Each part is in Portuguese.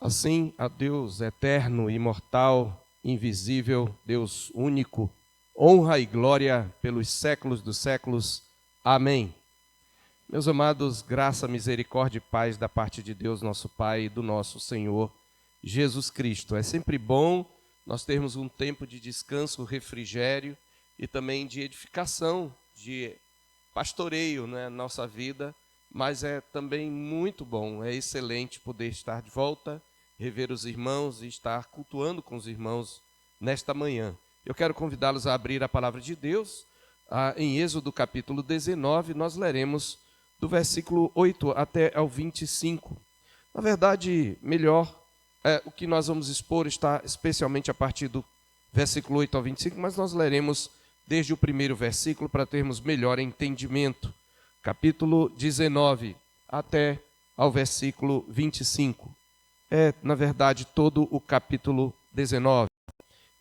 Assim, a Deus eterno, imortal, invisível, Deus único, honra e glória pelos séculos dos séculos. Amém. Meus amados, graça, misericórdia e paz da parte de Deus, nosso Pai, e do nosso Senhor Jesus Cristo. É sempre bom nós termos um tempo de descanso, refrigério e também de edificação, de pastoreio na nossa vida, mas é também muito bom, é excelente poder estar de volta, rever os irmãos e estar cultuando com os irmãos nesta manhã. Eu quero convidá-los a abrir a palavra de Deus. Em Êxodo capítulo 19, nós leremos do versículo 8 até ao 25. Na verdade, melhor, o que nós vamos expor está especialmente a partir do versículo 8 ao 25, mas nós leremos desde o primeiro versículo para termos melhor entendimento. Capítulo 19 até ao versículo 25. É, na verdade, todo o capítulo 19.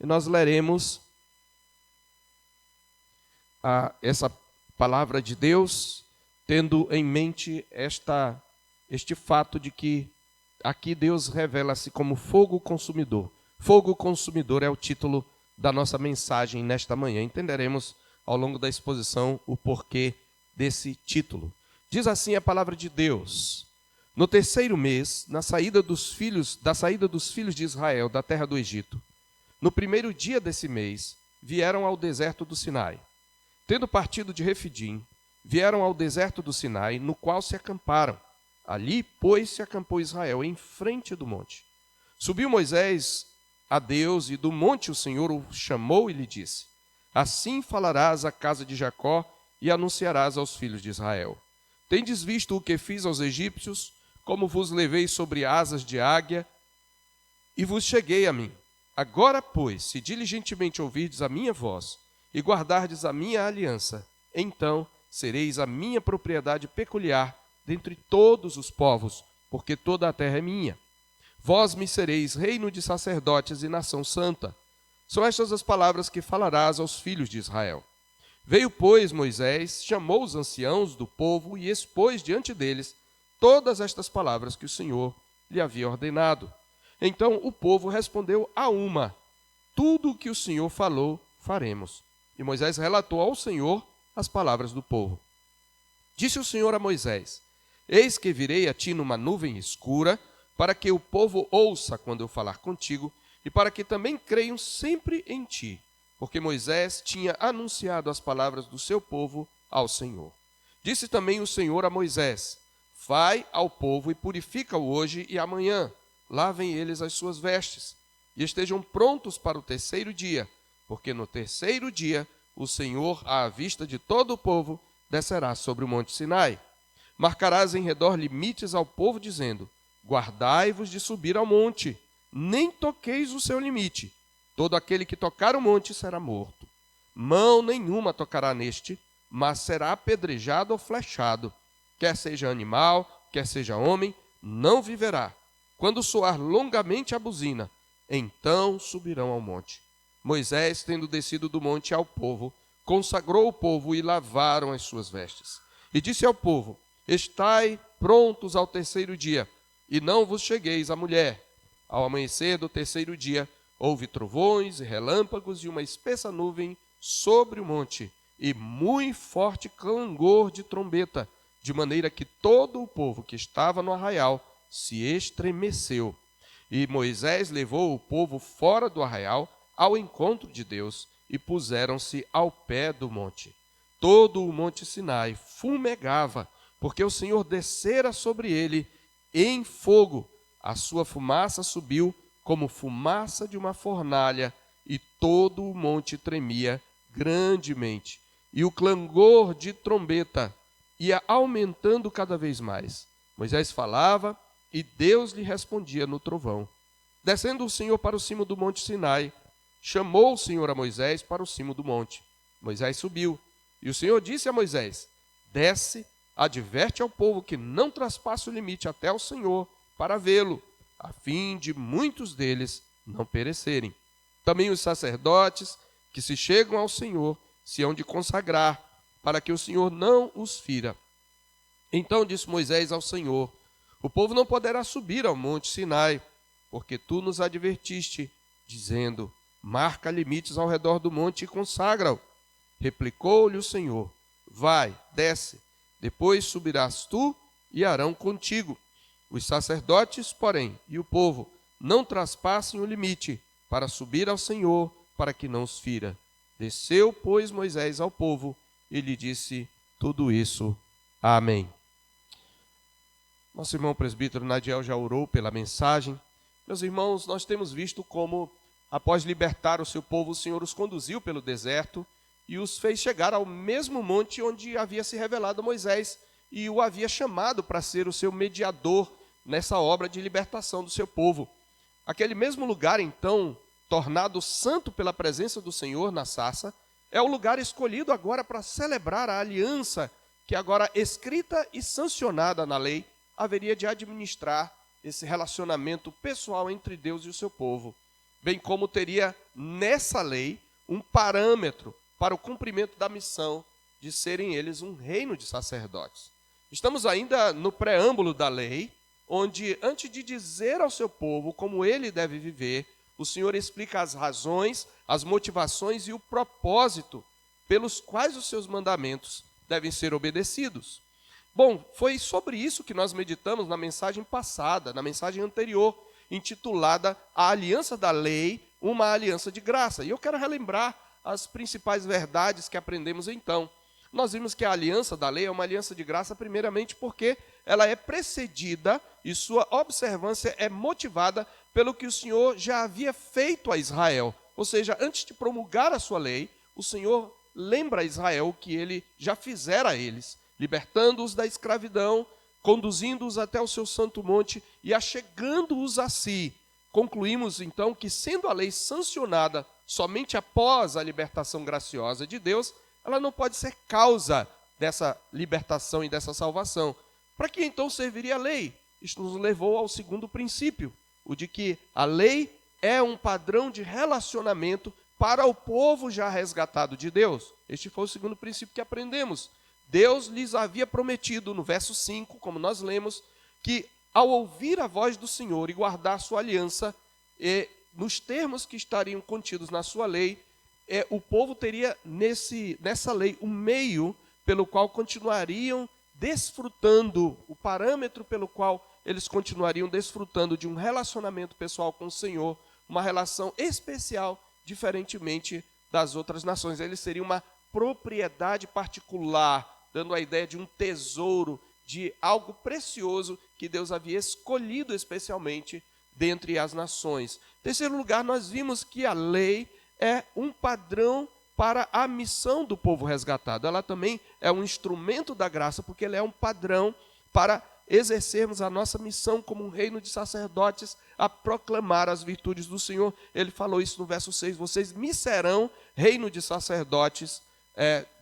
E nós leremos essa palavra de Deus, tendo em mente este fato de que aqui Deus revela-se como fogo consumidor. Fogo consumidor é o título da nossa mensagem nesta manhã. Entenderemos ao longo da exposição o porquê desse título. Diz assim a palavra de Deus: no terceiro mês, da saída dos filhos de Israel da terra do Egito, no primeiro dia desse mês, vieram ao deserto do Sinai. Tendo partido de Refidim, vieram ao deserto do Sinai, no qual se acamparam. Ali, pois, se acampou Israel, em frente do monte. Subiu Moisés a Deus, e do monte o Senhor o chamou e lhe disse: assim falarás à casa de Jacó e anunciarás aos filhos de Israel: tendes visto o que fiz aos egípcios, como vos levei sobre asas de águia, e vos cheguei a mim. Agora, pois, se diligentemente ouvirdes a minha voz, e guardardes a minha aliança, então sereis a minha propriedade peculiar dentre todos os povos, porque toda a terra é minha. Vós me sereis reino de sacerdotes e nação santa. São estas as palavras que falarás aos filhos de Israel. Veio, pois, Moisés, chamou os anciãos do povo e expôs diante deles todas estas palavras que o Senhor lhe havia ordenado. Então o povo respondeu a uma: tudo o que o Senhor falou, faremos. E Moisés relatou ao Senhor as palavras do povo. Disse o Senhor a Moisés: eis que virei a ti numa nuvem escura, para que o povo ouça quando eu falar contigo, e para que também creiam sempre em ti, porque Moisés tinha anunciado as palavras do seu povo ao Senhor. Disse também o Senhor a Moisés: vai ao povo e purifica-o hoje e amanhã, lavem eles as suas vestes, e estejam prontos para o terceiro dia, porque no terceiro dia o Senhor, à vista de todo o povo, descerá sobre o monte Sinai. Marcarás em redor limites ao povo, dizendo: guardai-vos de subir ao monte, nem toqueis o seu limite. Todo aquele que tocar o monte será morto. Mão nenhuma tocará neste, mas será apedrejado ou flechado. Quer seja animal, quer seja homem, não viverá. Quando soar longamente a buzina, então subirão ao monte. Moisés, tendo descido do monte ao povo, consagrou o povo e lavaram as suas vestes. E disse ao povo: estai prontos ao terceiro dia, e não vos chegueis à mulher. Ao amanhecer do terceiro dia, houve trovões e relâmpagos e uma espessa nuvem sobre o monte, e muito forte clangor de trombeta, de maneira que todo o povo que estava no arraial se estremeceu. E Moisés levou o povo fora do arraial ao encontro de Deus, e puseram-se ao pé do monte. Todo o monte Sinai fumegava, porque o Senhor descera sobre ele em fogo. A sua fumaça subiu como fumaça de uma fornalha, e todo o monte tremia grandemente. E o clangor de trombeta ia aumentando cada vez mais. Moisés falava, e Deus lhe respondia no trovão. Descendo o Senhor para o cimo do monte Sinai, chamou o Senhor a Moisés para o cimo do monte. Moisés subiu, e o Senhor disse a Moisés: desce, adverte ao povo que não traspasse o limite até ao Senhor para vê-lo, a fim de muitos deles não perecerem. Também os sacerdotes que se chegam ao Senhor se hão de consagrar, para que o Senhor não os fira. Então disse Moisés ao Senhor: o povo não poderá subir ao monte Sinai, porque tu nos advertiste, dizendo, marca limites ao redor do monte e consagra-o. Replicou-lhe o Senhor, vai, desce, depois subirás tu e Arão contigo. Os sacerdotes, porém, e o povo, não traspassem o limite para subir ao Senhor, para que não os fira. Desceu, pois, Moisés ao povo e lhe disse tudo isso. Amém. Nosso irmão presbítero Nadiel já orou pela mensagem. Meus irmãos, nós temos visto como, após libertar o seu povo, o Senhor os conduziu pelo deserto e os fez chegar ao mesmo monte onde havia se revelado a Moisés e o havia chamado para ser o seu mediador nessa obra de libertação do seu povo. Aquele mesmo lugar, então, tornado santo pela presença do Senhor na sarça, é o lugar escolhido agora para celebrar a aliança que agora escrita e sancionada na lei haveria de administrar esse relacionamento pessoal entre Deus e o seu povo, bem como teria nessa lei um parâmetro para o cumprimento da missão de serem eles um reino de sacerdotes. Estamos ainda no preâmbulo da lei, onde, antes de dizer ao seu povo como ele deve viver, o Senhor explica as razões, as motivações e o propósito pelos quais os seus mandamentos devem ser obedecidos. Bom, foi sobre isso que nós meditamos na mensagem passada, na mensagem anterior, intitulada A Aliança da Lei, uma Aliança de Graça. E eu quero relembrar as principais verdades que aprendemos então. Nós vimos que a aliança da lei é uma aliança de graça, primeiramente porque ela é precedida e sua observância é motivada pelo que o Senhor já havia feito a Israel. Ou seja, antes de promulgar a sua lei, o Senhor lembra a Israel o que ele já fizera a eles, libertando-os da escravidão, conduzindo-os até o seu santo monte e achegando-os a si. Concluímos então que, sendo a lei sancionada somente após a libertação graciosa de Deus, ela não pode ser causa dessa libertação e dessa salvação. Para que então serviria a lei? Isto nos levou ao segundo princípio, o de que a lei é um padrão de relacionamento para o povo já resgatado de Deus. Este foi o segundo princípio que aprendemos. Deus lhes havia prometido, no verso 5, como nós lemos, que ao ouvir a voz do Senhor e guardar sua aliança, nos termos que estariam contidos na sua lei, o povo teria nessa lei um meio pelo qual continuariam desfrutando, o parâmetro pelo qual eles continuariam desfrutando de um relacionamento pessoal com o Senhor, uma relação especial, diferentemente das outras nações. Eles seriam uma propriedade particular, dando a ideia de um tesouro, de algo precioso que Deus havia escolhido especialmente dentre as nações. Em terceiro lugar, nós vimos que a lei é um padrão para a missão do povo resgatado. Ela também é um instrumento da graça, porque ela é um padrão para exercermos a nossa missão como um reino de sacerdotes, a proclamar as virtudes do Senhor. Ele falou isso no verso 6, vocês me serão reino de sacerdotes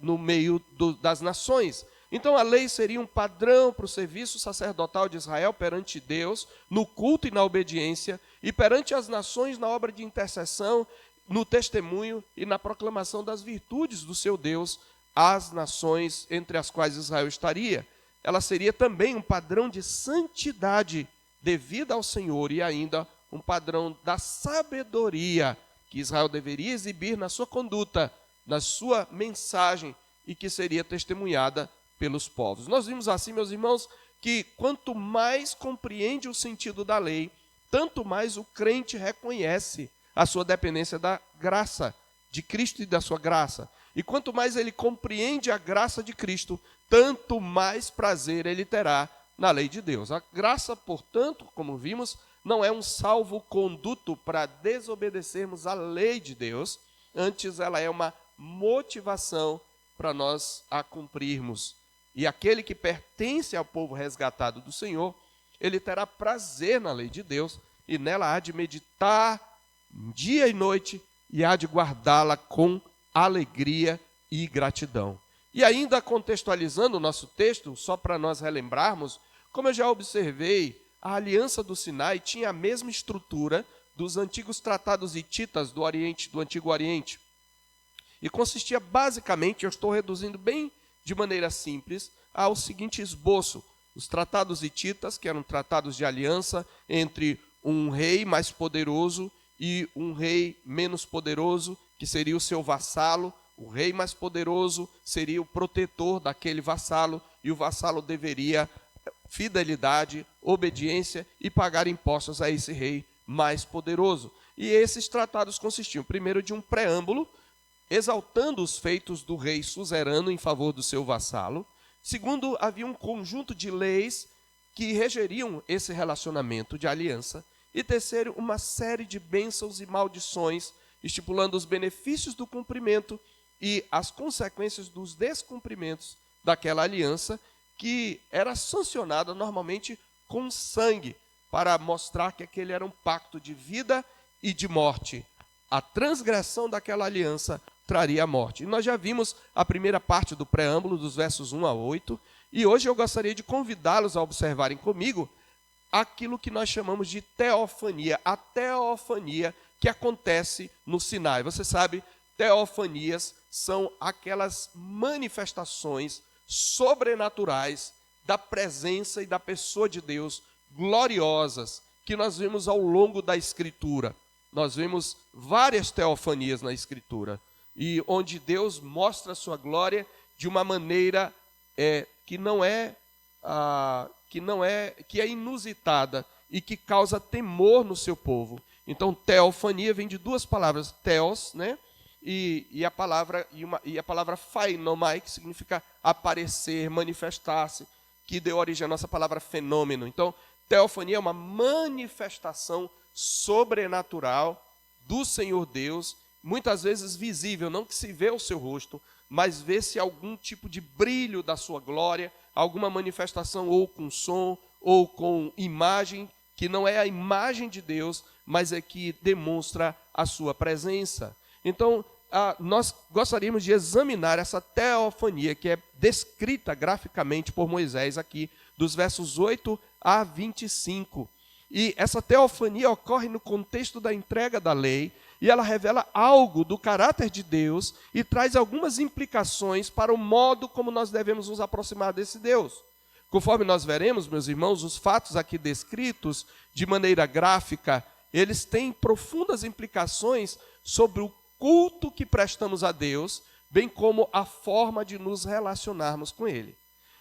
no meio das nações. Então a lei seria um padrão para o serviço sacerdotal de Israel perante Deus, no culto e na obediência, e perante as nações na obra de intercessão, no testemunho e na proclamação das virtudes do seu Deus às nações entre as quais Israel estaria. Ela seria também um padrão de santidade devida ao Senhor e ainda um padrão da sabedoria que Israel deveria exibir na sua conduta, na sua mensagem e que seria testemunhada pelos povos. Nós vimos assim, meus irmãos, que quanto mais compreende o sentido da lei, tanto mais o crente reconhece a sua dependência da graça de Cristo e da sua graça. E quanto mais ele compreende a graça de Cristo, tanto mais prazer ele terá na lei de Deus. A graça, portanto, como vimos, não é um salvo-conduto para desobedecermos a lei de Deus, antes ela é uma motivação para nós a cumprirmos. E aquele que pertence ao povo resgatado do Senhor, ele terá prazer na lei de Deus e nela há de meditar dia e noite e há de guardá-la com alegria e gratidão. E ainda contextualizando o nosso texto, só para nós relembrarmos, como eu já observei, a aliança do Sinai tinha a mesma estrutura dos antigos tratados hititas do Oriente, do Antigo Oriente. E consistia basicamente, eu estou reduzindo bem de maneira simples, ao seguinte esboço. Os tratados hititas, que eram tratados de aliança entre um rei mais poderoso e um rei menos poderoso, que seria o seu vassalo. O rei mais poderoso seria o protetor daquele vassalo, e o vassalo deveria fidelidade, obediência e pagar impostos a esse rei mais poderoso. E esses tratados consistiam, primeiro, de um preâmbulo, exaltando os feitos do rei suzerano em favor do seu vassalo. Segundo, havia um conjunto de leis que regeriam esse relacionamento de aliança. E terceiro, uma série de bênçãos e maldições, estipulando os benefícios do cumprimento e as consequências dos descumprimentos daquela aliança, que era sancionada normalmente com sangue, para mostrar que aquele era um pacto de vida e de morte. A transgressão daquela aliança traria a morte. E nós já vimos a primeira parte do preâmbulo, dos versos 1 a 8, e hoje eu gostaria de convidá-los a observarem comigo aquilo que nós chamamos de teofania, a teofania que acontece no Sinai. Você sabe, teofanias são aquelas manifestações sobrenaturais da presença e da pessoa de Deus, gloriosas, que nós vemos ao longo da Escritura. Nós vemos várias teofanias na Escritura, e onde Deus mostra a sua glória de uma maneira que é inusitada e que causa temor no seu povo. Então, teofania vem de duas palavras, theos, né? E a palavra phainomai, que significa aparecer, manifestar-se, que deu origem à nossa palavra fenômeno. Então, teofania é uma manifestação sobrenatural do Senhor Deus, muitas vezes visível, não que se vê o seu rosto, mas vê-se algum tipo de brilho da sua glória, alguma manifestação ou com som, ou com imagem, que não é a imagem de Deus, mas é que demonstra a sua presença. Então, nós gostaríamos de examinar essa teofania, que é descrita graficamente por Moisés aqui, dos versos 8 a 25. E essa teofania ocorre no contexto da entrega da lei, e ela revela algo do caráter de Deus e traz algumas implicações para o modo como nós devemos nos aproximar desse Deus. Conforme nós veremos, meus irmãos, os fatos aqui descritos de maneira gráfica, eles têm profundas implicações sobre o culto que prestamos a Deus, bem como a forma de nos relacionarmos com Ele.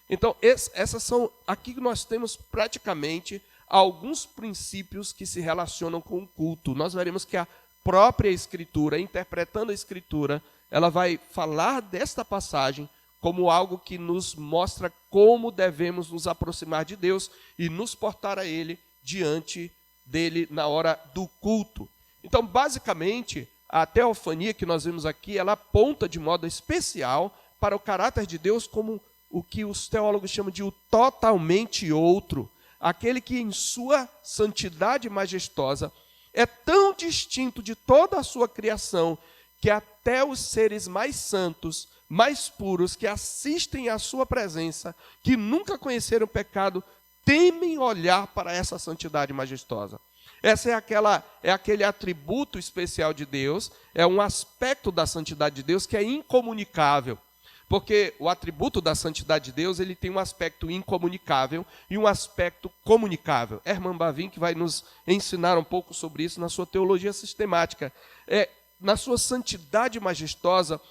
Então, essas são, aqui nós temos praticamente alguns princípios que se relacionam com o culto. Nós veremos que a própria Escritura, interpretando a Escritura, ela vai falar desta passagem como algo que nos mostra como devemos nos aproximar de Deus e nos portar a Ele diante dele na hora do culto. Então, basicamente, a teofania que nós vemos aqui, ela aponta de modo especial para o caráter de Deus como o que os teólogos chamam de o totalmente outro, aquele que em sua santidade majestosa é tão distinto de toda a sua criação que até os seres mais santos, mais puros, que assistem à sua presença, que nunca conheceram o pecado, temem olhar para essa santidade majestosa. Essa é aquele atributo especial de Deus, é um aspecto da santidade de Deus que é incomunicável. Porque o atributo da santidade de Deus, ele tem um aspecto incomunicável e um aspecto comunicável. Herman Bavinck que vai nos ensinar um pouco sobre isso na sua teologia sistemática. Na sua santidade majestosa,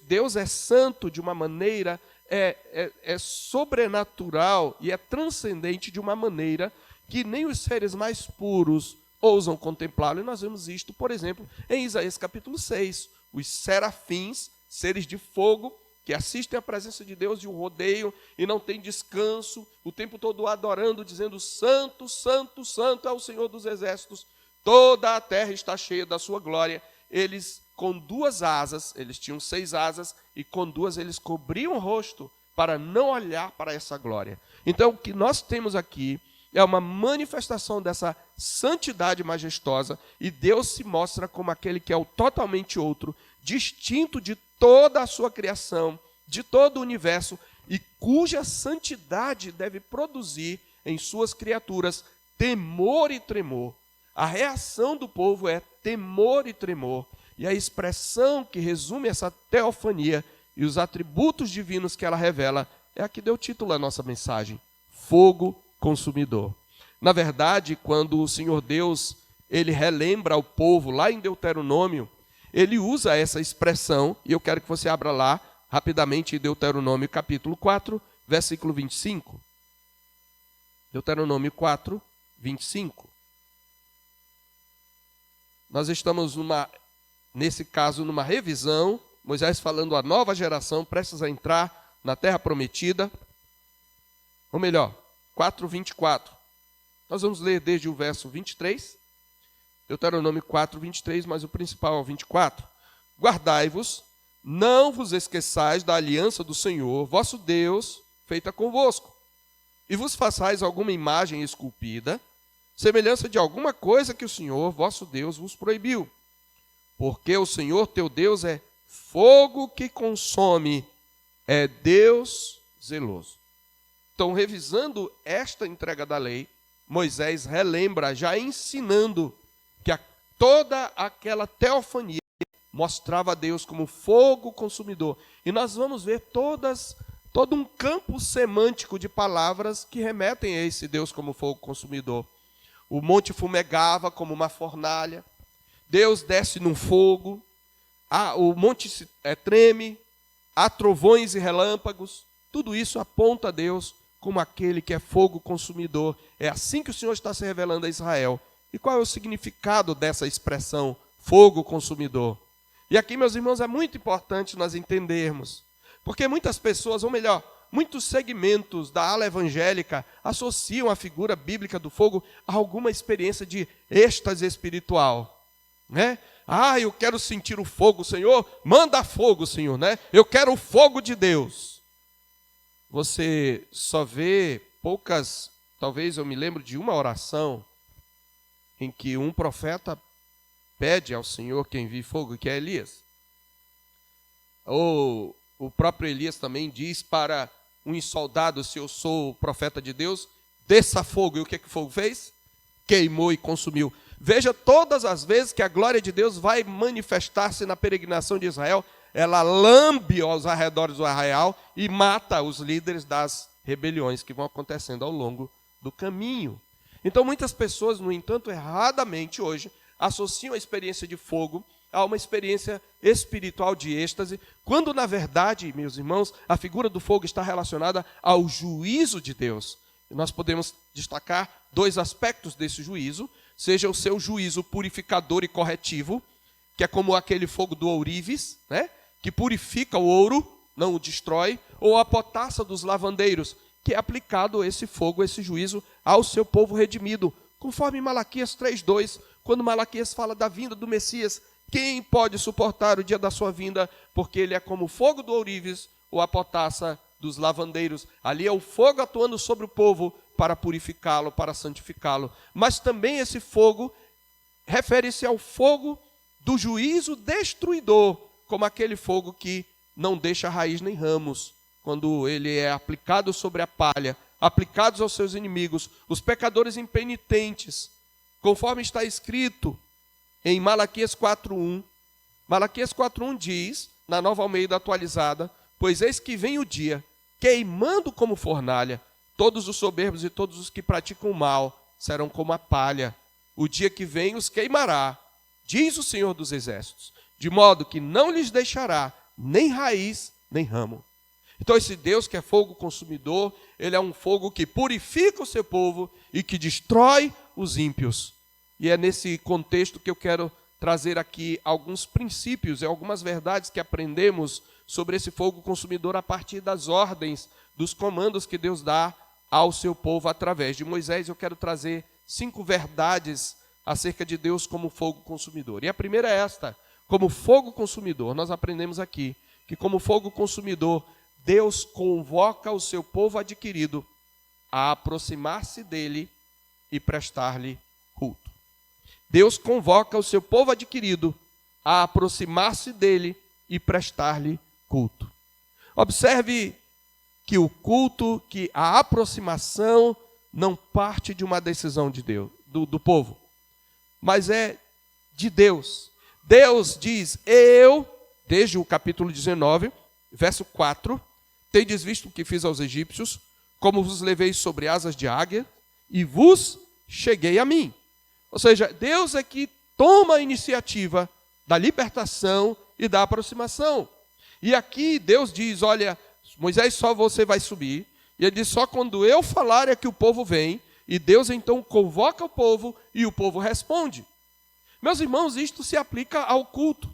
Deus é santo de uma maneira, é sobrenatural e é transcendente de uma maneira que nem os seres mais puros ousam contemplá-lo. E nós vemos isto, por exemplo, em Isaías capítulo 6. Os serafins, seres de fogo, que assistem à presença de Deus de um rodeio e não tem descanso, o tempo todo adorando, dizendo: Santo, Santo, Santo é o Senhor dos exércitos, toda a terra está cheia da sua glória. Eles, com duas asas, eles tinham 6 asas, e com 2 eles cobriam o rosto para não olhar para essa glória. Então, o que nós temos aqui é uma manifestação dessa santidade majestosa, e Deus se mostra como aquele que é o totalmente outro, distinto de toda a sua criação, de todo o universo, e cuja santidade deve produzir em suas criaturas temor e tremor. A reação do povo é temor e tremor, e a expressão que resume essa teofania e os atributos divinos que ela revela é a que deu título à nossa mensagem: fogo consumidor. Na verdade, quando o Senhor Deus, ele relembra ao povo, lá em Deuteronômio, ele usa essa expressão, e eu quero que você abra lá, rapidamente, em Deuteronômio capítulo 4, versículo 25. Deuteronômio 4, 25. Nós estamos, nesse caso, numa revisão, Moisés falando à nova geração, prestes a entrar na terra prometida. Ou melhor, 4, 24. Nós vamos ler desde o verso 23, Deuteronômio 4, 23, mas o principal é o 24. Guardai-vos, não vos esqueçais da aliança do Senhor, vosso Deus, feita convosco, e vos façais alguma imagem esculpida, semelhança de alguma coisa que o Senhor, vosso Deus, vos proibiu. Porque o Senhor teu Deus é fogo que consome, é Deus zeloso. Então, revisando esta entrega da lei, Moisés relembra, já ensinando, que toda aquela teofania mostrava a Deus como fogo consumidor. E nós vamos ver todo um campo semântico de palavras que remetem a esse Deus como fogo consumidor. O monte fumegava como uma fornalha, Deus desce num fogo, o monte treme, há trovões e relâmpagos. Tudo isso aponta a Deus como aquele que é fogo consumidor. É assim que o Senhor está se revelando a Israel. E qual é o significado dessa expressão, fogo consumidor? E aqui, meus irmãos, é muito importante nós entendermos, porque muitas pessoas, ou melhor, muitos segmentos da ala evangélica associam a figura bíblica do fogo a alguma experiência de êxtase espiritual, né? Ah, eu quero sentir o fogo, Senhor, manda fogo, Senhor, né? Eu quero o fogo de Deus. Você só vê poucas, talvez eu me lembro de uma oração em que um profeta pede ao Senhor que envie fogo, que é Elias. Ou o próprio Elias também diz para um soldado, se eu sou o profeta de Deus, desça fogo. E o que o fogo fez? Queimou e consumiu. Veja, todas as vezes que a glória de Deus vai manifestar-se na peregrinação de Israel, ela lambe aos arredores do arraial e mata os líderes das rebeliões que vão acontecendo ao longo do caminho. Então, muitas pessoas, no entanto, erradamente hoje, associam a experiência de fogo a uma experiência espiritual de êxtase, quando, na verdade, meus irmãos, a figura do fogo está relacionada ao juízo de Deus. E nós podemos destacar dois aspectos desse juízo, seja o seu juízo purificador e corretivo, que é como aquele fogo do ourives, né, que purifica o ouro, não o destrói, ou a potassa dos lavandeiros, que é aplicado esse fogo, esse juízo, ao seu povo redimido, conforme Malaquias 3:2, quando Malaquias fala da vinda do Messias. Quem pode suportar o dia da sua vinda? Porque ele é como o fogo do ourives ou a potassa dos lavandeiros. Ali é o fogo atuando sobre o povo para purificá-lo, para santificá-lo. Mas também esse fogo refere-se ao fogo do juízo destruidor, como aquele fogo que não deixa raiz nem ramos, quando ele é aplicado sobre a palha, aplicados aos seus inimigos, os pecadores impenitentes, conforme está escrito em Malaquias 4:1. Malaquias 4:1 diz, na Nova Almeida atualizada: pois eis que vem o dia, queimando como fornalha, todos os soberbos e todos os que praticam o mal serão como a palha. O dia que vem os queimará, diz o Senhor dos Exércitos, de modo que não lhes deixará nem raiz, nem ramo. Então esse Deus que é fogo consumidor, ele é um fogo que purifica o seu povo e que destrói os ímpios. E é nesse contexto que eu quero trazer aqui alguns princípios e algumas verdades que aprendemos sobre esse fogo consumidor a partir das ordens, dos comandos que Deus dá ao seu povo através de Moisés. Eu quero trazer 5 verdades acerca de Deus como fogo consumidor. E a primeira é esta: como fogo consumidor, nós aprendemos aqui que como fogo consumidor, Deus convoca o seu povo adquirido a aproximar-se dele e prestar-lhe culto. Deus convoca o seu povo adquirido a aproximar-se dele e prestar-lhe culto. Observe que o culto, que a aproximação não parte de uma decisão de Deus, do povo, mas é de Deus. Deus diz: eu, desde o capítulo 19, verso 4, tendes visto o que fiz aos egípcios, como vos levei sobre asas de águia, e vos cheguei a mim. Ou seja, Deus é que toma a iniciativa da libertação e da aproximação. E aqui Deus diz, olha, Moisés, só você vai subir. E ele diz, só quando eu falar é que o povo vem. E Deus então convoca o povo e o povo responde. Meus irmãos, isto se aplica ao culto.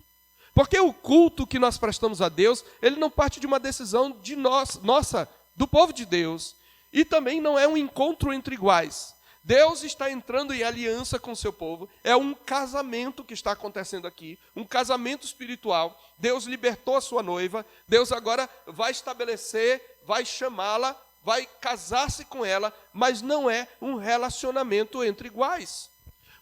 Porque o culto que nós prestamos a Deus, ele não parte de uma decisão de nossa, do povo de Deus. E também não é um encontro entre iguais. Deus está entrando em aliança com o seu povo. É um casamento que está acontecendo aqui. Um casamento espiritual. Deus libertou a sua noiva. Deus agora vai estabelecer, vai chamá-la, vai casar-se com ela. Mas não é um relacionamento entre iguais.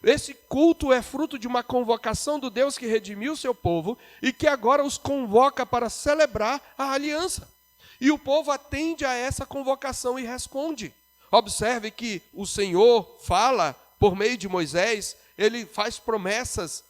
Esse culto é fruto de uma convocação do Deus que redimiu o seu povo e que agora os convoca para celebrar a aliança. E o povo atende a essa convocação e responde. Observe que o Senhor fala por meio de Moisés, ele faz promessas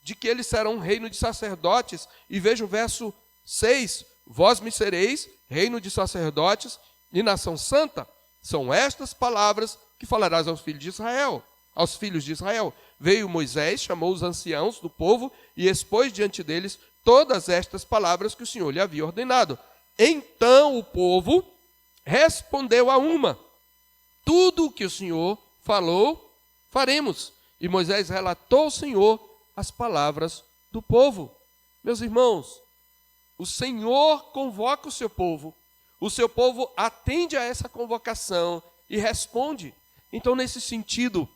de que eles serão um reino de sacerdotes. E veja o verso 6, vós me sereis reino de sacerdotes e nação santa. São estas palavras que falarás aos filhos de Israel. Aos filhos de Israel. Veio Moisés, chamou os anciãos do povo e expôs diante deles todas estas palavras que o Senhor lhe havia ordenado. Então o povo respondeu a uma: tudo o que o Senhor falou, faremos. E Moisés relatou ao Senhor as palavras do povo. Meus irmãos, o Senhor convoca o seu povo atende a essa convocação e responde. Então, nesse sentido,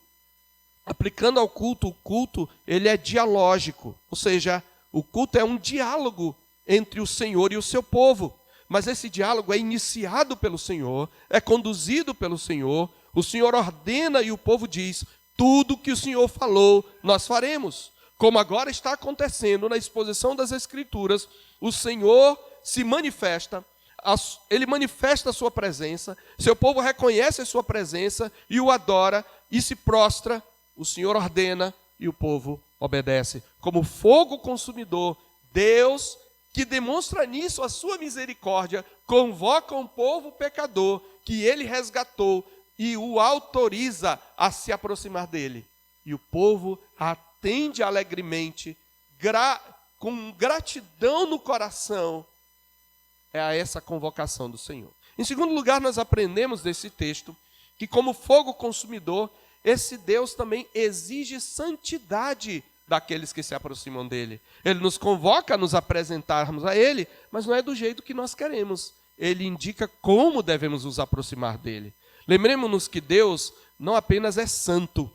aplicando ao culto, o culto ele é dialógico, ou seja, o culto é um diálogo entre o Senhor e o seu povo. Mas esse diálogo é iniciado pelo Senhor, é conduzido pelo Senhor. O Senhor ordena e o povo diz, tudo que o Senhor falou, nós faremos. Como agora está acontecendo na exposição das Escrituras, o Senhor se manifesta, ele manifesta a sua presença, seu povo reconhece a sua presença e o adora e se prostra. O Senhor ordena e o povo obedece. Como fogo consumidor, Deus, que demonstra nisso a sua misericórdia, convoca um povo pecador que ele resgatou e o autoriza a se aproximar dele. E o povo atende alegremente, com gratidão no coração, a essa convocação do Senhor. Em segundo lugar, nós aprendemos desse texto que, como fogo consumidor, esse Deus também exige santidade daqueles que se aproximam dele. Ele nos convoca a nos apresentarmos a ele, mas não é do jeito que nós queremos. Ele indica como devemos nos aproximar dele. Lembremos-nos que Deus não apenas é santo,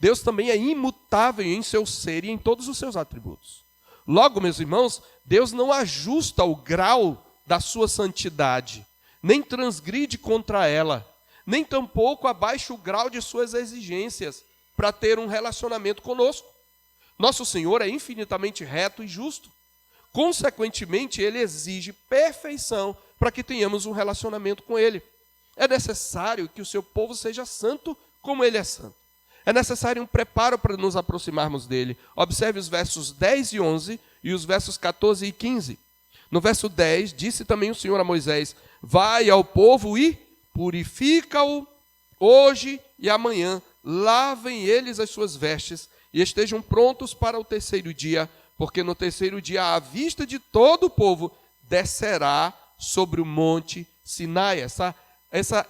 Deus também é imutável em seu ser e em todos os seus atributos. Logo, meus irmãos, Deus não ajusta o grau da sua santidade, nem transgride contra ela, nem tampouco abaixa o grau de suas exigências para ter um relacionamento conosco. Nosso Senhor é infinitamente reto e justo. Consequentemente, Ele exige perfeição para que tenhamos um relacionamento com Ele. É necessário que o seu povo seja santo como Ele é santo. É necessário um preparo para nos aproximarmos dEle. Observe os versos 10 e 11 e os versos 14 e 15. No verso 10, disse também o Senhor a Moisés, vai ao povo e purifica-o hoje e amanhã, lavem eles as suas vestes e estejam prontos para o terceiro dia, porque no terceiro dia, à vista de todo o povo, descerá sobre o monte Sinai.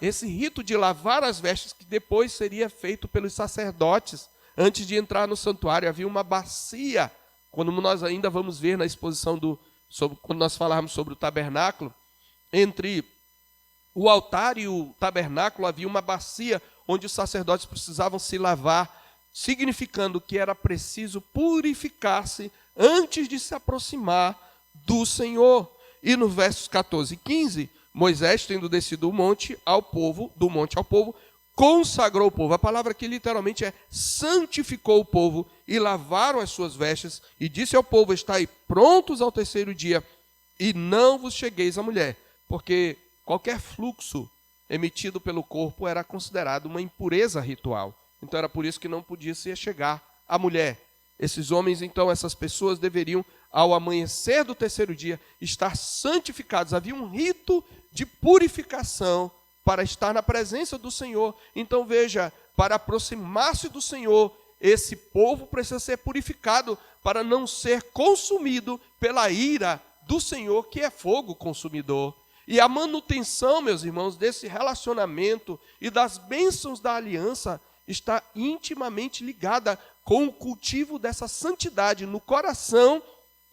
Esse rito de lavar as vestes, que depois seria feito pelos sacerdotes, antes de entrar no santuário, havia uma bacia, quando nós ainda vamos ver na exposição quando nós falarmos sobre o tabernáculo, entre o altar e o tabernáculo havia uma bacia onde os sacerdotes precisavam se lavar, significando que era preciso purificar-se antes de se aproximar do Senhor. E nos versos 14 e 15, Moisés, tendo descido do monte ao povo, consagrou o povo. A palavra aqui literalmente é santificou o povo e lavaram as suas vestes e disse ao povo, estai prontos ao terceiro dia e não vos chegueis à mulher, porque qualquer fluxo emitido pelo corpo era considerado uma impureza ritual. Então era por isso que não podia se chegar à mulher. Esses homens, então, essas pessoas deveriam, ao amanhecer do terceiro dia, estar santificados. Havia um rito de purificação para estar na presença do Senhor. Então veja, para aproximar-se do Senhor, esse povo precisa ser purificado para não ser consumido pela ira do Senhor, que é fogo consumidor. E a manutenção, meus irmãos, desse relacionamento e das bênçãos da aliança está intimamente ligada com o cultivo dessa santidade no coração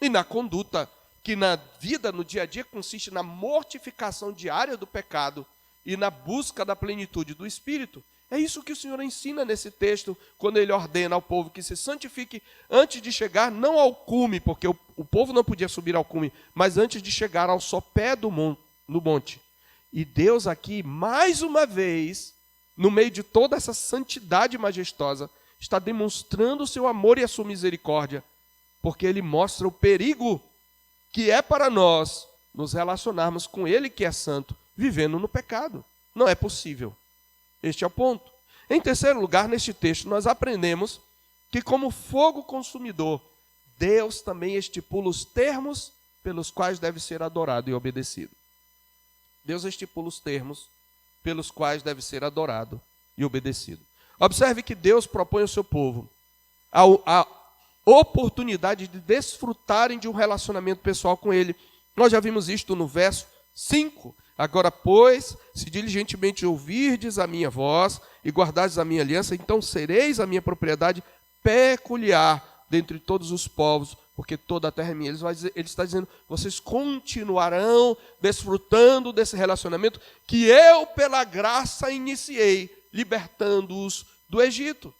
e na conduta, que na vida, no dia a dia, consiste na mortificação diária do pecado e na busca da plenitude do Espírito. É isso que o Senhor ensina nesse texto, quando Ele ordena ao povo que se santifique antes de chegar, não ao cume, porque o povo não podia subir ao cume, mas antes de chegar ao sopé do monte. E Deus aqui, mais uma vez, no meio de toda essa santidade majestosa, está demonstrando o seu amor e a sua misericórdia, porque Ele mostra o perigo que é para nós nos relacionarmos com Ele que é santo, vivendo no pecado. Não é possível. Este é o ponto. Em terceiro lugar, neste texto, nós aprendemos que, como fogo consumidor, Deus também estipula os termos pelos quais deve ser adorado e obedecido. Deus estipula os termos pelos quais deve ser adorado e obedecido. Observe que Deus propõe ao seu povo a oportunidade de desfrutarem de um relacionamento pessoal com Ele. Nós já vimos isto no verso 5. Agora, pois, se diligentemente ouvirdes a minha voz e guardardes a minha aliança, então sereis a minha propriedade peculiar dentre todos os povos, porque toda a terra é minha. Ele está dizendo, vocês continuarão desfrutando desse relacionamento que eu, pela graça, iniciei, libertando-os do Egito.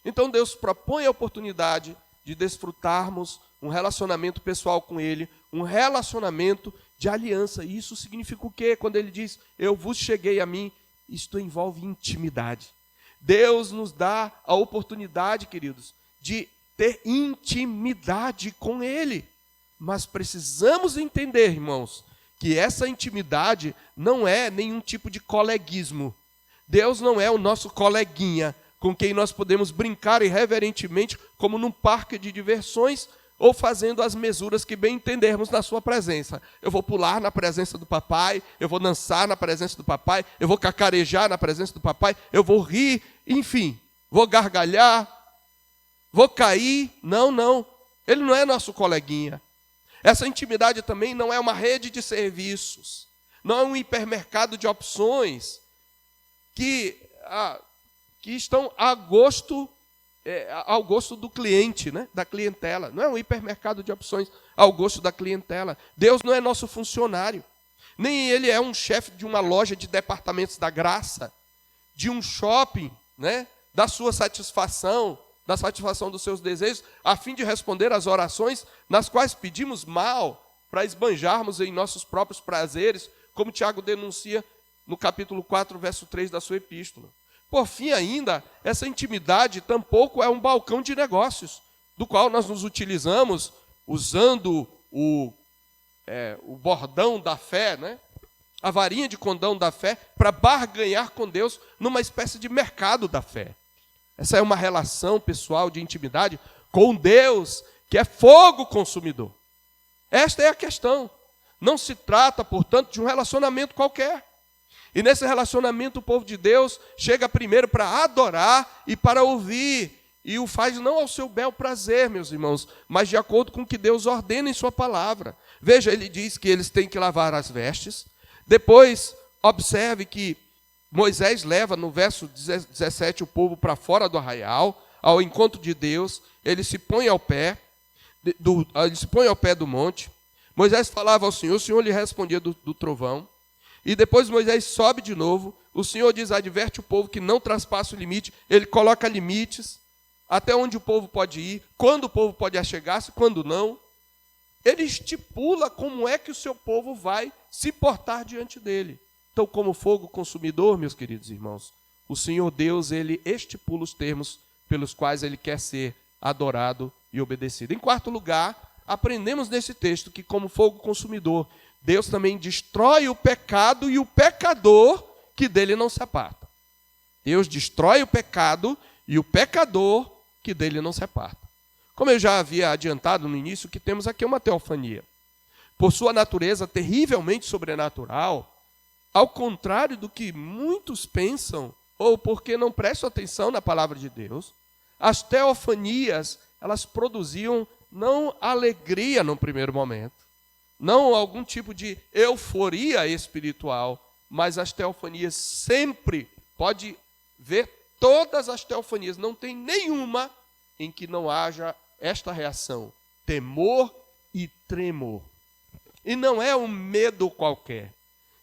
Então, Deus propõe a oportunidade de desfrutarmos um relacionamento pessoal com Ele, um relacionamento de aliança. E isso significa o quê? Quando Ele diz, eu vos cheguei a mim, isto envolve intimidade. Deus nos dá a oportunidade, queridos, de ter intimidade com Ele. Mas precisamos entender, irmãos, que essa intimidade não é nenhum tipo de coleguismo. Deus não é o nosso coleguinha, com quem nós podemos brincar irreverentemente, como num parque de diversões, ou fazendo as mesuras que bem entendermos na sua presença. Eu vou pular na presença do papai, eu vou dançar na presença do papai, eu vou cacarejar na presença do papai, eu vou rir, enfim, vou gargalhar, vou cair. Não. Ele não é nosso coleguinha. Essa intimidade também não é uma rede de serviços, não é um hipermercado de opções que estão ao gosto do cliente, né? Da clientela. Não é um hipermercado de opções ao gosto da clientela. Deus não é nosso funcionário. Nem Ele é um chefe de uma loja de departamentos da graça, de um shopping, né? Da sua satisfação, da satisfação dos seus desejos, a fim de responder às orações nas quais pedimos mal, para esbanjarmos em nossos próprios prazeres, como Tiago denuncia no capítulo 4, verso 3 da sua epístola. Por fim ainda, essa intimidade tampouco é um balcão de negócios, do qual nós nos utilizamos usando o bordão da fé, né? A varinha de condão da fé, para barganhar com Deus numa espécie de mercado da fé. Essa é uma relação pessoal de intimidade com Deus, que é fogo consumidor. Esta é a questão. Não se trata, portanto, de um relacionamento qualquer. E nesse relacionamento o povo de Deus chega primeiro para adorar e para ouvir. E o faz não ao seu bel prazer, meus irmãos, mas de acordo com o que Deus ordena em sua palavra. Veja, ele diz que eles têm que lavar as vestes. Depois, observe que Moisés leva no verso 17 o povo para fora do arraial, ao encontro de Deus. Ele se põe ao pé do monte. Moisés falava ao Senhor, o Senhor lhe respondia do trovão. E depois Moisés sobe de novo, o Senhor adverte o povo que não traspasse o limite, ele coloca limites, até onde o povo pode ir, quando o povo pode achegar-se, quando não. Ele estipula como é que o seu povo vai se portar diante dele. Então, como fogo consumidor, meus queridos irmãos, o Senhor Deus, ele estipula os termos pelos quais ele quer ser adorado e obedecido. Em quarto lugar, aprendemos nesse texto que, como fogo consumidor, Deus também destrói o pecado e o pecador que dele não se aparta. Deus destrói o pecado e o pecador que dele não se aparta. Como eu já havia adiantado no início, que temos aqui uma teofania. Por sua natureza terrivelmente sobrenatural, ao contrário do que muitos pensam, ou porque não prestam atenção na palavra de Deus, as teofanias, elas produziam não alegria no primeiro momento, não algum tipo de euforia espiritual, mas as teofanias sempre, pode ver todas as teofanias, não tem nenhuma em que não haja esta reação, temor e tremor. E não é um medo qualquer,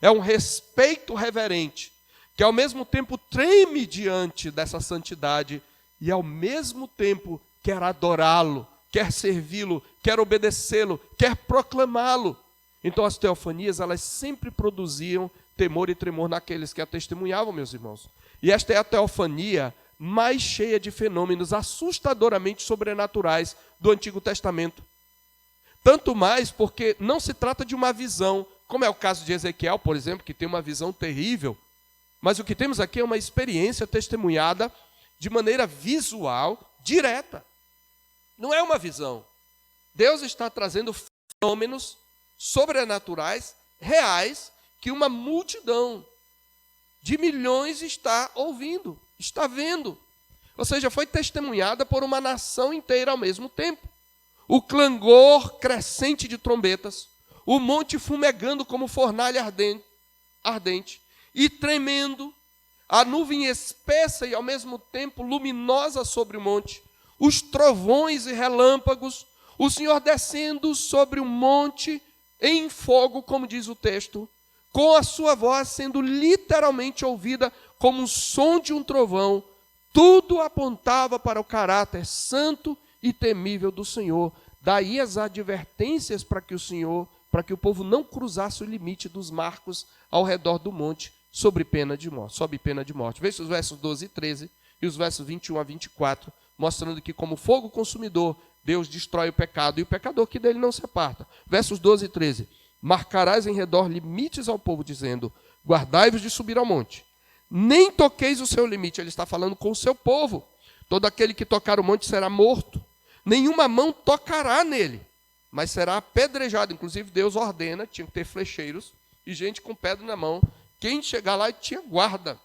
é um respeito reverente, que ao mesmo tempo treme diante dessa santidade e ao mesmo tempo quer adorá-lo, quer servi-lo, quer obedecê-lo, quer proclamá-lo. Então as teofanias, elas sempre produziam temor e tremor naqueles que a testemunhavam, meus irmãos. E esta é a teofania mais cheia de fenômenos assustadoramente sobrenaturais do Antigo Testamento. Tanto mais porque não se trata de uma visão, como é o caso de Ezequiel, por exemplo, que tem uma visão terrível. Mas o que temos aqui é uma experiência testemunhada de maneira visual, direta. Não é uma visão. Deus está trazendo fenômenos sobrenaturais, reais, que uma multidão de milhões está ouvindo, está vendo. Ou seja, foi testemunhada por uma nação inteira ao mesmo tempo. O clangor crescente de trombetas, o monte fumegando como fornalha ardente e tremendo, a nuvem espessa e ao mesmo tempo luminosa sobre o monte, os trovões e relâmpagos, o Senhor descendo sobre o monte em fogo, como diz o texto, com a sua voz sendo literalmente ouvida como o som de um trovão, tudo apontava para o caráter santo e temível do Senhor. Daí as advertências para que o povo não cruzasse o limite dos marcos ao redor do monte, sob pena de morte. Veja os versos 12 e 13 e os versos 21 a 24, mostrando que como fogo consumidor, Deus destrói o pecado e o pecador que dele não se aparta. Versos 12 e 13. Marcarás em redor limites ao povo, dizendo, guardai-vos de subir ao monte. Nem toqueis o seu limite. Ele está falando com o seu povo. Todo aquele que tocar o monte será morto. Nenhuma mão tocará nele, mas será apedrejado. Inclusive Deus ordena, tinha que ter flecheiros e gente com pedra na mão. Quem chegar lá tinha guarda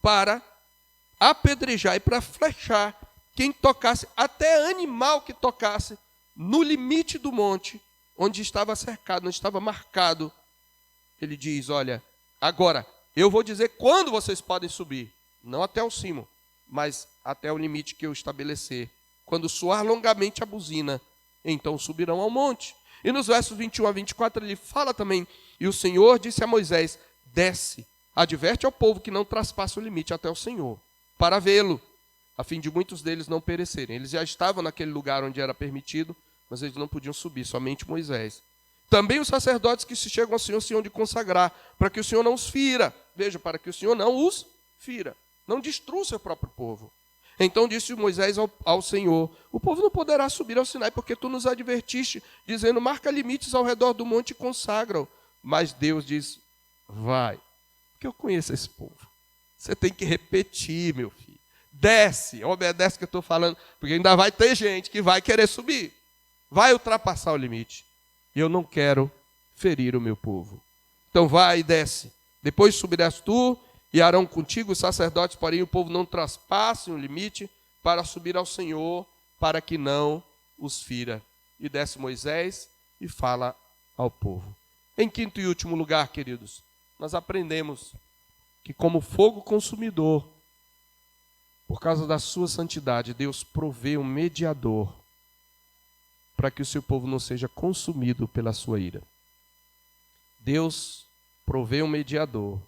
para apedrejar e para flechar quem tocasse, até animal que tocasse no limite do monte, onde estava cercado, onde estava marcado. Ele diz, olha, agora, eu vou dizer quando vocês podem subir, não até o cimo, mas até o limite que eu estabelecer. Quando soar longamente a buzina, então subirão ao monte. E nos versos 21 a 24 ele fala também, e o Senhor disse a Moisés, desce, adverte ao povo que não traspasse o limite até o Senhor, para vê-lo, a fim de muitos deles não perecerem. Eles já estavam naquele lugar onde era permitido, mas eles não podiam subir, somente Moisés. Também os sacerdotes que se chegam ao Senhor se hão de consagrar, para que o Senhor não os fira. Veja, para que o Senhor não os fira, não destrua o seu próprio povo. Então disse Moisés ao Senhor, o povo não poderá subir ao Sinai, porque tu nos advertiste, dizendo, marca limites ao redor do monte e consagra-o. Mas Deus diz, vai, porque eu conheço esse povo. Você tem que repetir, meu filho. Desce, obedece o que eu estou falando, porque ainda vai ter gente que vai querer subir. Vai ultrapassar o limite. E eu não quero ferir o meu povo. Então vai e desce. Depois subirás tu e Arão contigo, os sacerdotes, porém o povo não traspasse o limite para subir ao Senhor, para que não os fira. E desce Moisés e fala ao povo. Em quinto e último lugar, queridos, nós aprendemos que como fogo consumidor, por causa da sua santidade, Deus provê um mediador para que o seu povo não seja consumido pela sua ira. Deus provê um mediador.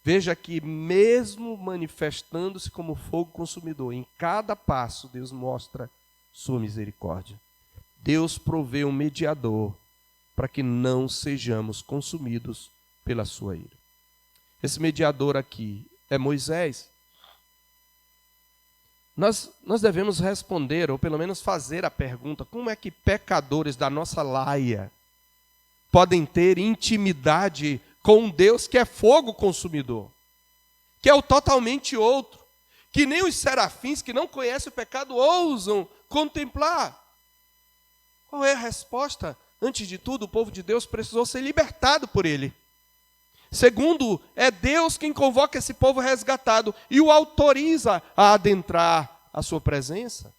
Veja que mesmo manifestando-se como fogo consumidor, em cada passo Deus mostra sua misericórdia. Deus provê um mediador para que não sejamos consumidos pela sua ira. Esse mediador aqui é Moisés. Nós devemos responder, ou pelo menos fazer a pergunta, como é que pecadores da nossa laia podem ter intimidade com um Deus que é fogo consumidor, que é o totalmente outro, que nem os serafins que não conhecem o pecado ousam contemplar? Qual é a resposta? Antes de tudo, o povo de Deus precisou ser libertado por ele. Segundo, é Deus quem convoca esse povo resgatado e o autoriza a adentrar a sua presença.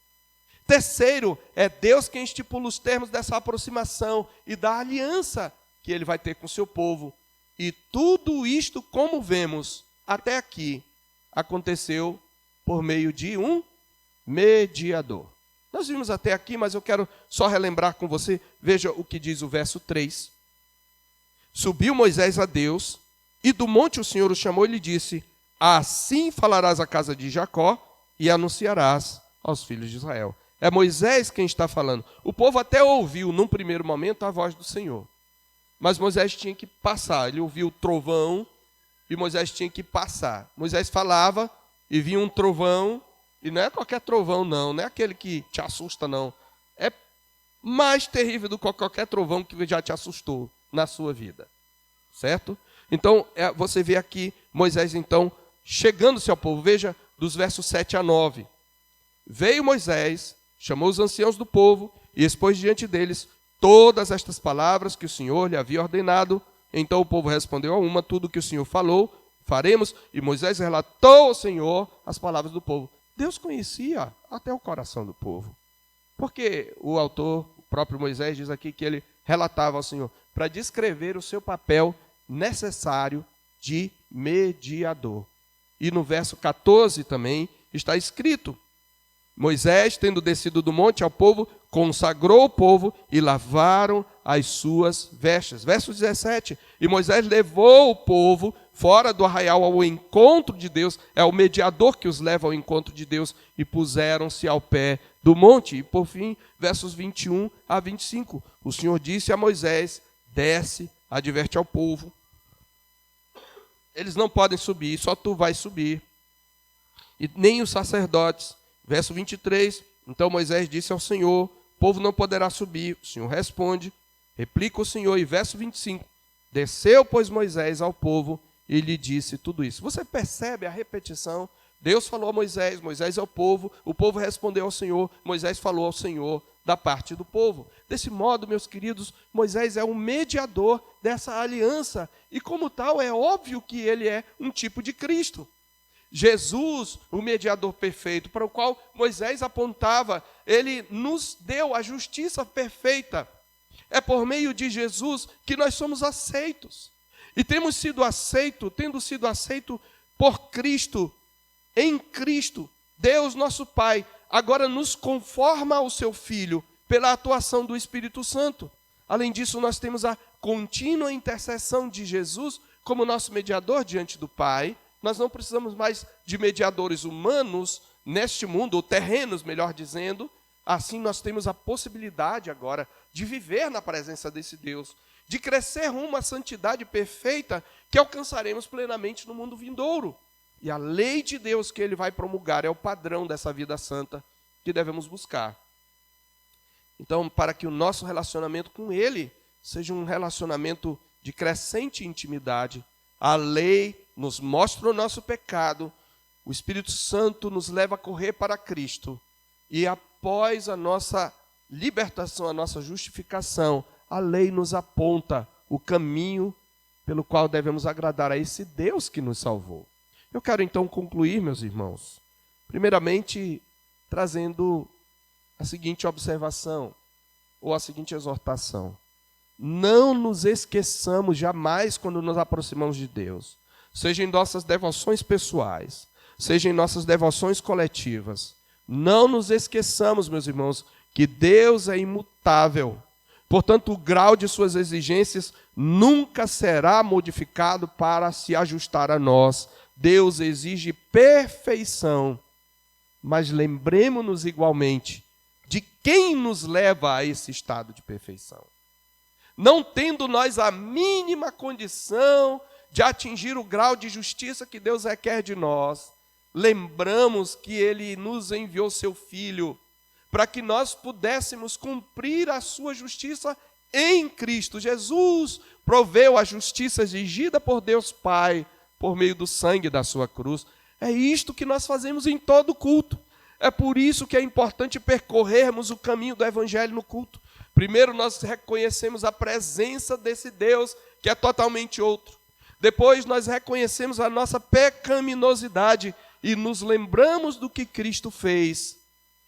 Terceiro, é Deus quem estipula os termos dessa aproximação e da aliança que ele vai ter com o seu povo. E tudo isto, como vemos até aqui, aconteceu por meio de um mediador. Nós vimos até aqui, mas eu quero só relembrar com você. Veja o que diz o verso 3. Subiu Moisés a Deus, e do monte o Senhor o chamou e lhe disse: assim falarás à casa de Jacó e anunciarás aos filhos de Israel. É Moisés quem está falando. O povo até ouviu, num primeiro momento, a voz do Senhor. Mas Moisés tinha que passar. Ele ouviu o trovão e Moisés tinha que passar. Moisés falava e vinha um trovão, e não é qualquer trovão não é aquele que te assusta não. É mais terrível do que qualquer trovão que já te assustou na sua vida. Certo? Então, você vê aqui Moisés, então, chegando-se ao povo. Veja, dos versos 7 a 9. Veio Moisés, chamou os anciãos do povo e expôs diante deles todas estas palavras que o Senhor lhe havia ordenado. Então o povo respondeu a uma: tudo que o Senhor falou, faremos. E Moisés relatou ao Senhor as palavras do povo. Deus conhecia até o coração do povo. Porque o autor, o próprio Moisés, diz aqui que ele relatava ao Senhor para descrever o seu papel necessário de mediador. E no verso 14 também está escrito: Moisés, tendo descido do monte ao povo, consagrou o povo e lavaram as suas vestes. Verso 17, e Moisés levou o povo fora do arraial ao encontro de Deus, é o mediador que os leva ao encontro de Deus, e puseram-se ao pé do monte. E por fim, versos 21 a 25, o Senhor disse a Moisés: desce, adverte ao povo, eles não podem subir, só tu vais subir, e nem os sacerdotes. Verso 23, então Moisés disse ao Senhor: o povo não poderá subir. O Senhor responde, replica o Senhor. E verso 25, desceu, pois, Moisés ao povo e lhe disse tudo isso. Você percebe a repetição? Deus falou a Moisés, Moisés ao povo, o povo respondeu ao Senhor, Moisés falou ao Senhor da parte do povo. Desse modo, meus queridos, Moisés é o mediador dessa aliança, e como tal é óbvio que ele é um tipo de Cristo. Jesus, o mediador perfeito, para o qual Moisés apontava, ele nos deu a justiça perfeita. É por meio de Jesus que nós somos aceitos. E tendo sido aceito por Cristo, em Cristo, Deus nosso Pai, agora nos conforma ao seu Filho pela atuação do Espírito Santo. Além disso, nós temos a contínua intercessão de Jesus como nosso mediador diante do Pai. Nós não precisamos mais de mediadores humanos neste mundo, ou terrenos, melhor dizendo. Assim, nós temos a possibilidade agora de viver na presença desse Deus, de crescer rumo à santidade perfeita que alcançaremos plenamente no mundo vindouro. E a lei de Deus que ele vai promulgar é o padrão dessa vida santa que devemos buscar. Então, para que o nosso relacionamento com ele seja um relacionamento de crescente intimidade, a lei nos mostra o nosso pecado, o Espírito Santo nos leva a correr para Cristo, e após a nossa libertação, a nossa justificação, a lei nos aponta o caminho pelo qual devemos agradar a esse Deus que nos salvou. Eu quero então concluir, meus irmãos, primeiramente trazendo a seguinte observação, ou a seguinte exortação: não nos esqueçamos jamais quando nos aproximamos de Deus, seja em nossas devoções pessoais, seja em nossas devoções coletivas. Não nos esqueçamos, meus irmãos, que Deus é imutável. Portanto, o grau de suas exigências nunca será modificado para se ajustar a nós. Deus exige perfeição, mas lembremos-nos igualmente de quem nos leva a esse estado de perfeição. Não tendo nós a mínima condição de atingir o grau de justiça que Deus requer de nós, lembramos que ele nos enviou seu Filho para que nós pudéssemos cumprir a sua justiça em Cristo. Jesus proveu a justiça exigida por Deus Pai por meio do sangue da sua cruz. É isto que nós fazemos em todo culto. É por isso que é importante percorrermos o caminho do Evangelho no culto. Primeiro, nós reconhecemos a presença desse Deus que é totalmente outro. Depois nós reconhecemos a nossa pecaminosidade e nos lembramos do que Cristo fez.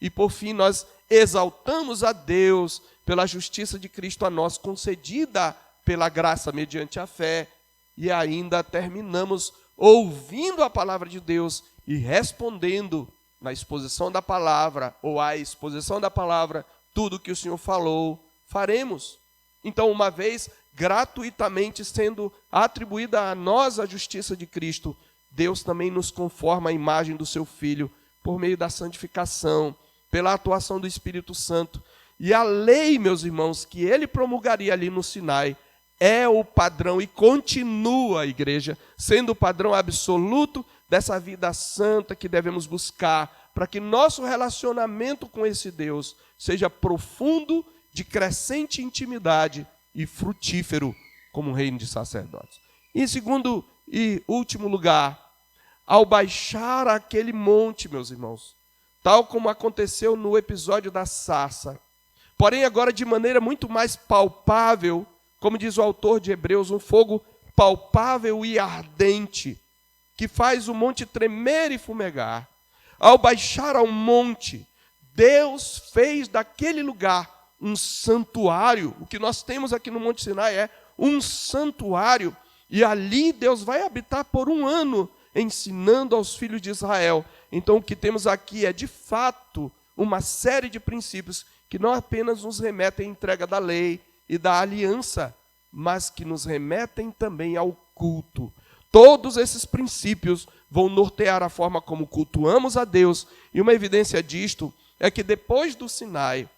E por fim nós exaltamos a Deus pela justiça de Cristo a nós, concedida pela graça mediante a fé. E ainda terminamos ouvindo a palavra de Deus e respondendo na exposição da palavra, ou à exposição da palavra, tudo que o Senhor falou, faremos. Então, uma vez gratuitamente sendo atribuída a nós a justiça de Cristo, Deus também nos conforma à imagem do seu Filho, por meio da santificação, pela atuação do Espírito Santo. E a lei, meus irmãos, que ele promulgaria ali no Sinai, é o padrão e continua, a igreja, sendo o padrão absoluto dessa vida santa que devemos buscar, para que nosso relacionamento com esse Deus seja profundo, de crescente intimidade e frutífero como um reino de sacerdotes. Em segundo e último lugar, ao baixar aquele monte, meus irmãos, tal como aconteceu no episódio da sarça, porém agora de maneira muito mais palpável, como diz o autor de Hebreus, um fogo palpável e ardente, que faz o monte tremer e fumegar. Ao baixar ao monte, Deus fez daquele lugar um santuário. O que nós temos aqui no Monte Sinai é um santuário, e ali Deus vai habitar por 1 ano, ensinando aos filhos de Israel. Então o que temos aqui é de fato uma série de princípios que não apenas nos remetem à entrega da lei e da aliança, mas que nos remetem também ao culto. Todos esses princípios vão nortear a forma como cultuamos a Deus, e uma evidência disto é que depois do Sinai,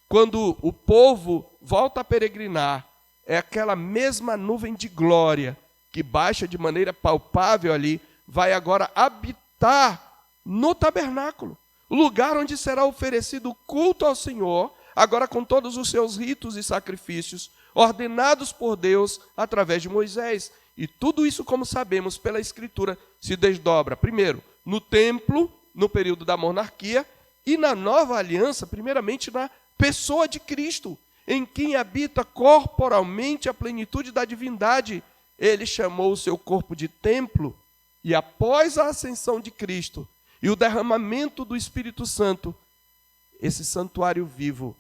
quando o povo volta a peregrinar, é aquela mesma nuvem de glória que baixa de maneira palpável ali, vai agora habitar no tabernáculo, o lugar onde será oferecido culto ao Senhor, agora com todos os seus ritos e sacrifícios, ordenados por Deus através de Moisés. E tudo isso, como sabemos pela Escritura, se desdobra, primeiro, no templo, no período da monarquia, e na nova aliança, primeiramente na pessoa de Cristo, em quem habita corporalmente a plenitude da divindade. Ele chamou o seu corpo de templo, e após a ascensão de Cristo e o derramamento do Espírito Santo, esse santuário vivo,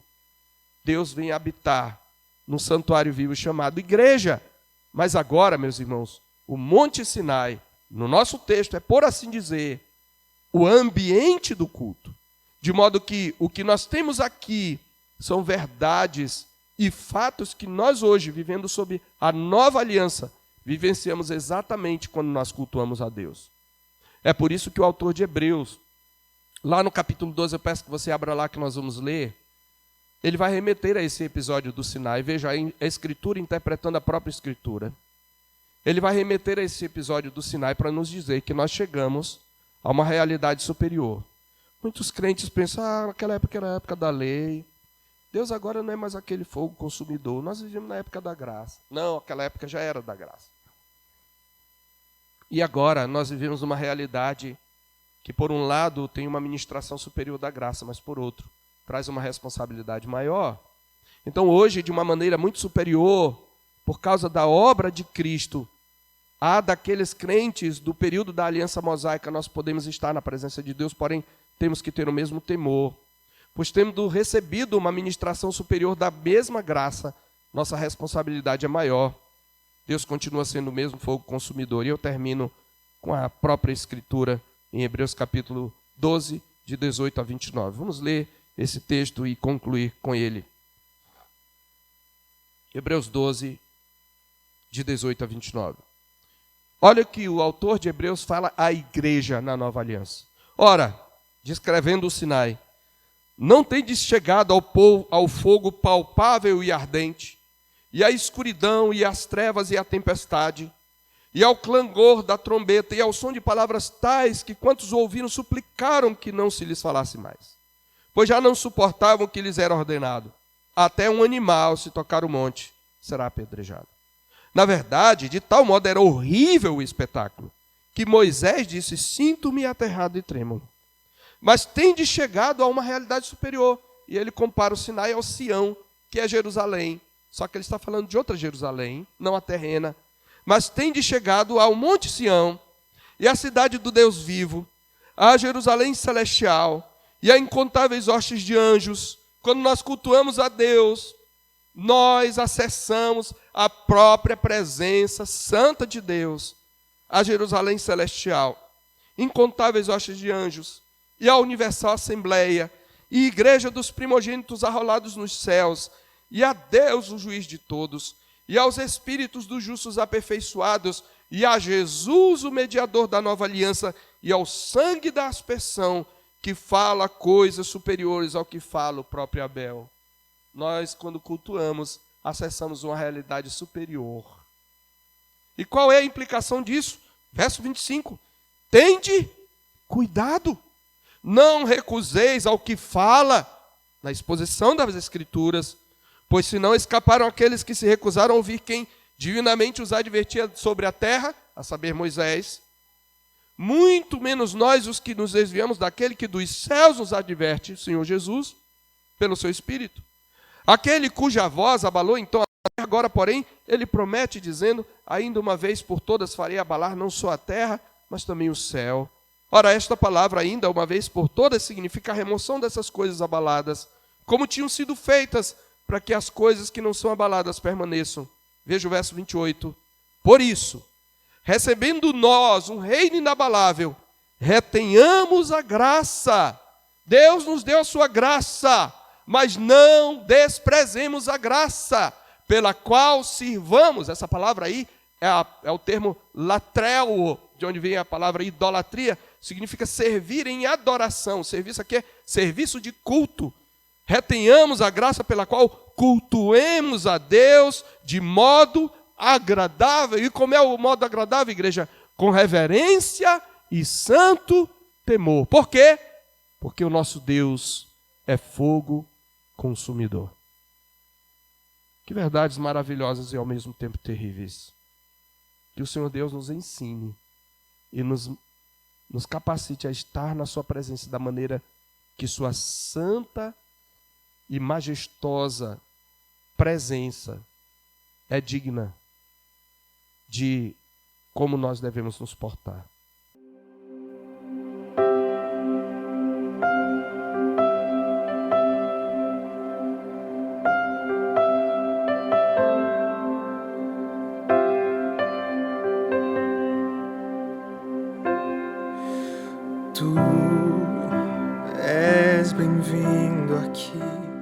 Deus vem habitar num santuário vivo chamado igreja. Mas agora, meus irmãos, o Monte Sinai, no nosso texto, é, por assim dizer, o ambiente do culto. De modo que o que nós temos aqui são verdades e fatos que nós hoje, vivendo sob a nova aliança, vivenciamos exatamente quando nós cultuamos a Deus. É por isso que o autor de Hebreus, lá no capítulo 12, eu peço que você abra lá que nós vamos ler, ele vai remeter a esse episódio do Sinai. Veja a Escritura interpretando a própria Escritura. Ele vai remeter a esse episódio do Sinai para nos dizer que nós chegamos a uma realidade superior. Muitos crentes pensam, naquela época era a época da lei, Deus agora não é mais aquele fogo consumidor, nós vivemos na época da graça. Não, aquela época já era da graça. E agora nós vivemos uma realidade que, por um lado, tem uma ministração superior da graça, mas por outro, traz uma responsabilidade maior. Então hoje, de uma maneira muito superior, por causa da obra de Cristo, a daqueles crentes do período da aliança mosaica, nós podemos estar na presença de Deus, porém temos que ter o mesmo temor. Pois tendo recebido uma ministração superior da mesma graça, nossa responsabilidade é maior. Deus continua sendo o mesmo fogo consumidor. E eu termino com a própria Escritura, em Hebreus capítulo 12, de 18 a 29. Vamos ler esse texto e concluir com ele. Hebreus 12, de 18 a 29. Olha o que o autor de Hebreus fala à igreja na nova aliança. Ora, descrevendo o Sinai, não tendes chegado ao fogo palpável e ardente, e à escuridão, e às trevas, e à tempestade, e ao clangor da trombeta, e ao som de palavras tais que quantos ouviram suplicaram que não se lhes falasse mais, pois já não suportavam o que lhes era ordenado. Até um animal, se tocar o monte, será apedrejado. Na verdade, de tal modo era horrível o espetáculo, que Moisés disse, sinto-me aterrado e trêmulo. Mas tende chegado a uma realidade superior. E ele compara o Sinai ao Sião, que é Jerusalém. Só que ele está falando de outra Jerusalém, não a terrena. mas tende chegado ao Monte Sião, e à cidade do Deus vivo, à Jerusalém celestial, e a incontáveis hostes de anjos. Quando nós cultuamos a Deus, nós acessamos a própria presença santa de Deus, a Jerusalém celestial, incontáveis hostes de anjos, e a universal assembleia, e igreja dos primogênitos arrolados nos céus, e a Deus, o juiz de todos, e aos espíritos dos justos aperfeiçoados, e a Jesus, o mediador da nova aliança, e ao sangue da aspersão, que fala coisas superiores ao que fala o próprio Abel. Nós, quando cultuamos, acessamos uma realidade superior. E qual é a implicação disso? Verso 25. Tende cuidado, não recuseis ao que fala, na exposição das Escrituras, pois senão escaparam aqueles que se recusaram a ouvir quem divinamente os advertia sobre a terra, a saber, Moisés. Muito menos nós, os que nos desviamos daquele que dos céus nos adverte, o Senhor Jesus, pelo seu Espírito. Aquele cuja voz abalou então a terra, agora, porém, ele promete, dizendo, ainda uma vez por todas farei abalar não só a terra, mas também o céu. Ora, esta palavra, ainda uma vez por todas, significa a remoção dessas coisas abaladas, como tinham sido feitas, para que as coisas que não são abaladas permaneçam. Veja o verso 28. Por isso, recebendo nós um reino inabalável, retenhamos a graça. Deus nos deu a sua graça, mas não desprezemos a graça, pela qual sirvamos. Essa palavra aí é o termo latreo, de onde vem a palavra idolatria, significa servir em adoração. Serviço aqui é serviço de culto. Retenhamos a graça pela qual cultuemos a Deus de modo agradável. E como é o modo agradável, igreja? Com reverência e santo temor. Por quê? Porque o nosso Deus é fogo consumidor. Que verdades maravilhosas e ao mesmo tempo terríveis. Que o Senhor Deus nos ensine e nos capacite a estar na sua presença da maneira que sua santa e majestosa presença é digna de como nós devemos nos portar. Tu és bem-vindo aqui.